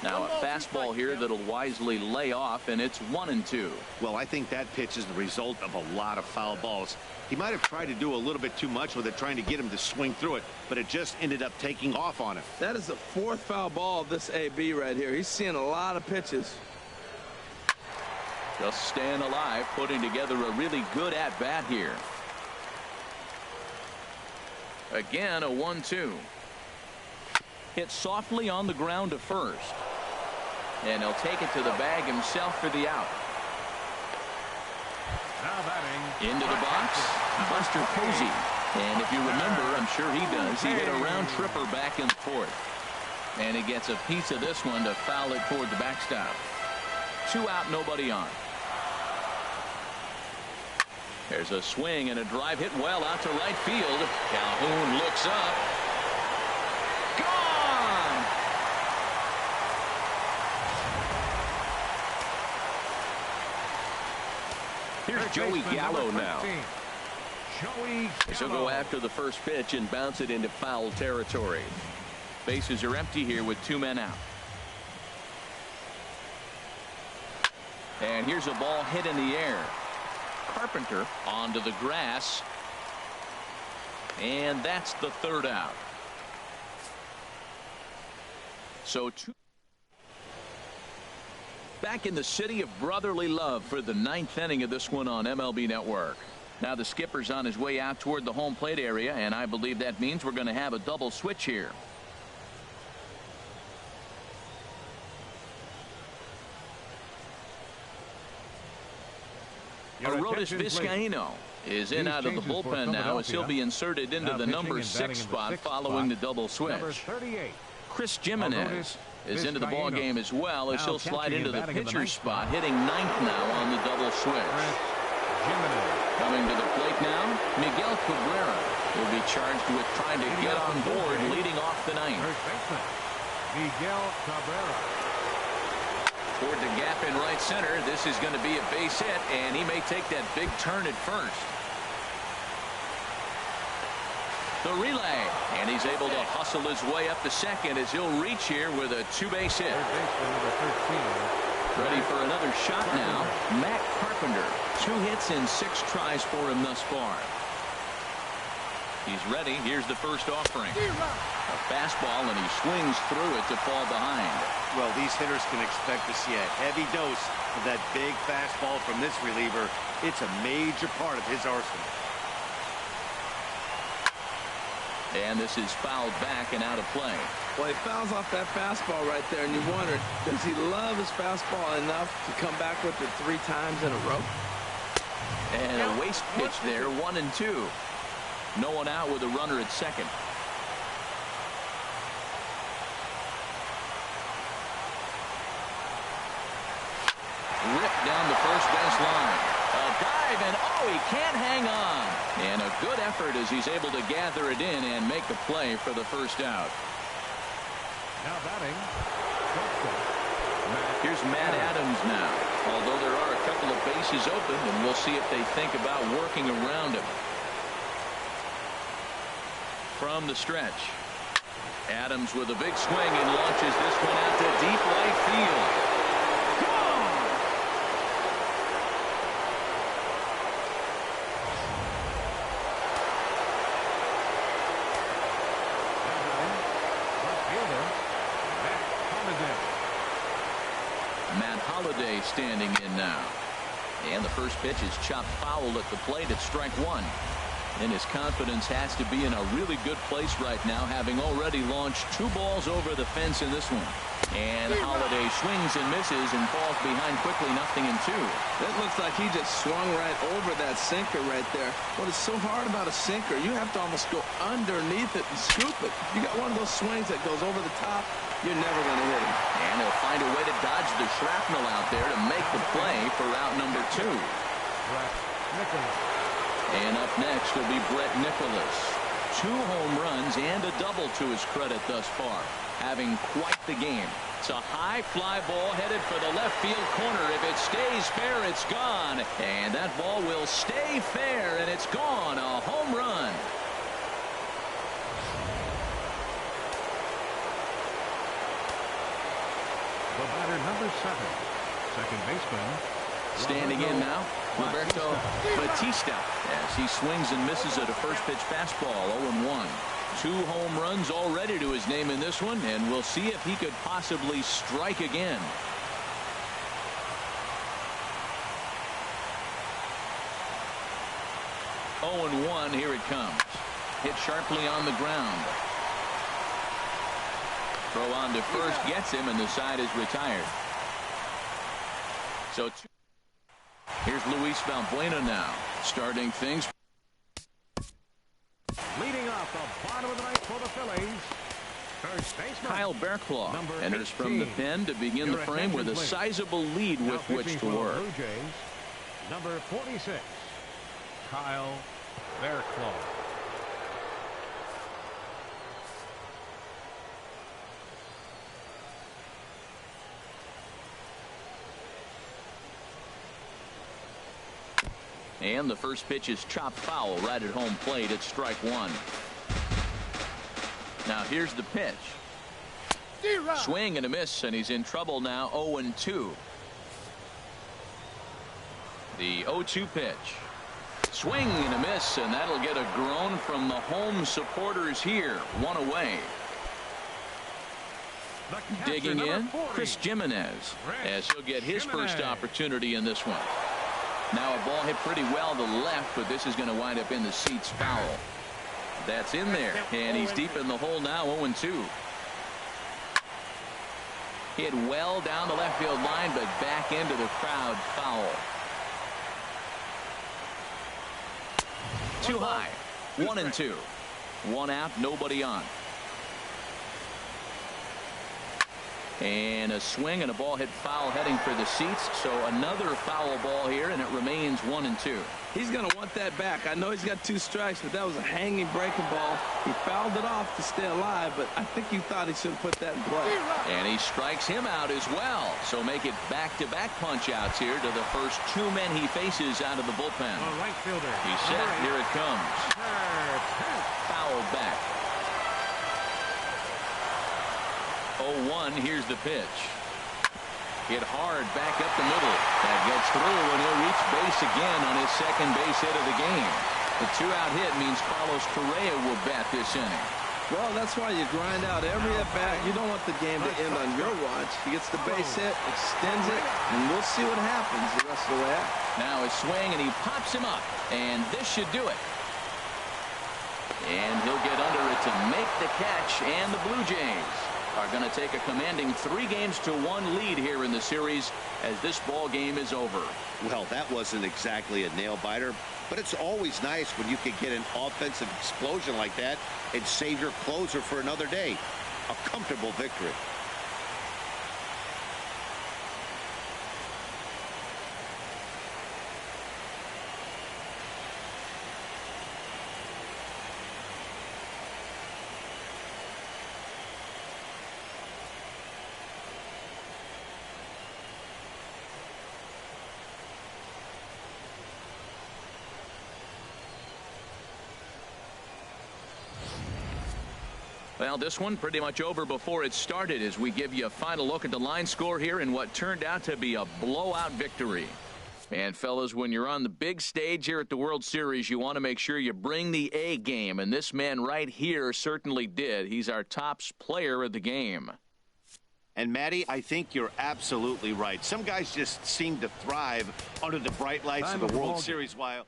Now a fastball here that'll wisely lay off, and it's 1-2. Well, I think that pitch is the result of a lot of foul balls. He might have tried to do a little bit too much with it, trying to get him to swing through it, but it just ended up taking off on him. That is the 4th foul ball of this AB right here. He's seeing a lot of pitches. Just staying alive, putting together a really good at-bat here. Again, a 1-2. Hit softly on the ground to first. And he'll take it to the bag himself for the out. Into the box, Buster Posey. And if you remember, I'm sure he does, he hit a round tripper back in the 4th. And he gets a piece of this one to foul it toward the backstop. 2 out, nobody on. There's a swing and a drive hit well out to right field. Calhoun looks up. Gone! Here's Joey Gallo now. Joey He'll go after the first pitch and bounce it into foul territory. Bases are empty here with 2 men out. And here's a ball hit in the air. Carpenter onto the grass. And that's the 3rd out. So back in the city of brotherly love for the 9th inning of this one on MLB Network. Now the skipper's on his way out toward the home plate area, and I believe that means we're going to have a double switch here. Arodys Vizcaíno is in out of the bullpen now as he'll be inserted into the number 6 spot following the double switch. Chris Jimenez is into the ball game as well as he'll slide into the pitcher's spot, hitting 9th now on the double switch. Coming to the plate now, Miguel Cabrera will be charged with trying to get on board leading off the 9th. Miguel Cabrera. Toward the gap in right center. This is going to be a base hit, and he may take that big turn at first. The relay, and he's able to hustle his way up to second as he'll reach here with a 2-base hit. Ready for another shot now. Matt Carpenter. 2 hits in 6 tries for him thus far. He's ready. Here's the first offering. A fastball, and he swings through it to fall behind. Well, these hitters can expect to see a heavy dose of that big fastball from this reliever. It's a major part of his arsenal. And this is fouled back and out of play. Well, he fouls off that fastball right there, and you wonder, does he love his fastball enough to come back with it 3 times in a row? And a waste pitch there, 1-2. No one out with a runner at second. Ripped down the first base line. A dive, and oh, he can't hang on. And a good effort as he's able to gather it in and make the play for the first out. Now batting. Here's Matt Adams now. Although there are a couple of bases open, and we'll see if they think about working around him. From the stretch, Adams with a big swing and launches this one out to deep right field. Gone! Matt Holliday standing in now. And the first pitch is chopped foul at the plate at strike 1. And his confidence has to be in a really good place right now, having already launched 2 balls over the fence in this one. And Holliday swings and misses and falls behind quickly, 0-2. That looks like he just swung right over that sinker right there. What is so hard about a sinker, you have to almost go underneath it and scoop it. You got one of those swings that goes over the top, you're never going to hit him. And he'll find a way to dodge the shrapnel out there to make the play for out number 2. And up next will be Brett Nicholas. 2 home runs and a double to his credit thus far. Having quite the game. It's a high fly ball headed for the left field corner. If it stays fair, it's gone. And that ball will stay fair, and it's gone. A home run. The batter, number 7, second baseman. Standing in now, Roberto Batista, as he swings and misses at a first pitch fastball, 0-1. 2 home runs already to his name in this one, and we'll see if he could possibly strike again. Oh, and 1, here it comes. Hit sharply on the ground. Throw on to first gets him, and the side is retired. So here's Luis Valbuena now, starting things. Leading off the bottom of the ninth for the Phillies, first baseman Kyle Bearclaw enters from the pen to begin the frame with a sizable lead with which to work. Blue Jays, number 46, Kyle Bearclaw. And the first pitch is chopped foul right at home plate. It's strike one. Now here's the pitch. Swing and a miss, and he's in trouble now. 0-2. The 0-2 pitch. Swing and a miss, and that'll get a groan from the home supporters here. One away. Digging in, Chris Jimenez, as he'll get his first opportunity in this one. Now a ball hit pretty well to left, but this is going to wind up in the seats foul. That's in there, and he's deep in the hole now. 0-2. Hit well down the left field line, but back into the crowd. Foul. Too high. 1-2. One out, nobody on. And a swing and a ball hit foul heading for the seats. So another foul ball here, and it remains 1-2. He's going to want that back. I know he's got 2 strikes, but that was a hanging breaking ball. He fouled it off to stay alive, but I think you thought he should have put that in play. And he strikes him out as well. So make it back-to-back punch-outs here to the first 2 men he faces out of the bullpen. Right fielder. He's set. Here it comes. Fouled back. 0-1. Here's the pitch. Hit hard back up the middle. That gets through, and he'll reach base again on his second base hit of the game. The 2-out hit means Carlos Correa will bat this inning. Well, that's why you grind out every at-bat. You don't want the game to end on your watch. He gets the base hit, extends it, and we'll see what happens the rest of the way out. Now his swing, and he pops him up, and this should do it. And he'll get under it to make the catch, and the Blue Jays are going to take a commanding 3-1 lead here in the series as this ball game is over. Well, that wasn't exactly a nail-biter, but it's always nice when you can get an offensive explosion like that and save your closer for another day. A comfortable victory. Well, this one pretty much over before it started as we give you a final look at the line score here in what turned out to be a blowout victory. And fellas, when you're on the big stage here at the World Series, you want to make sure you bring the A game, and this man right here certainly did. He's our top player of the game. And Matty, I think you're absolutely right. Some guys just seem to thrive under the bright lights of the World Series while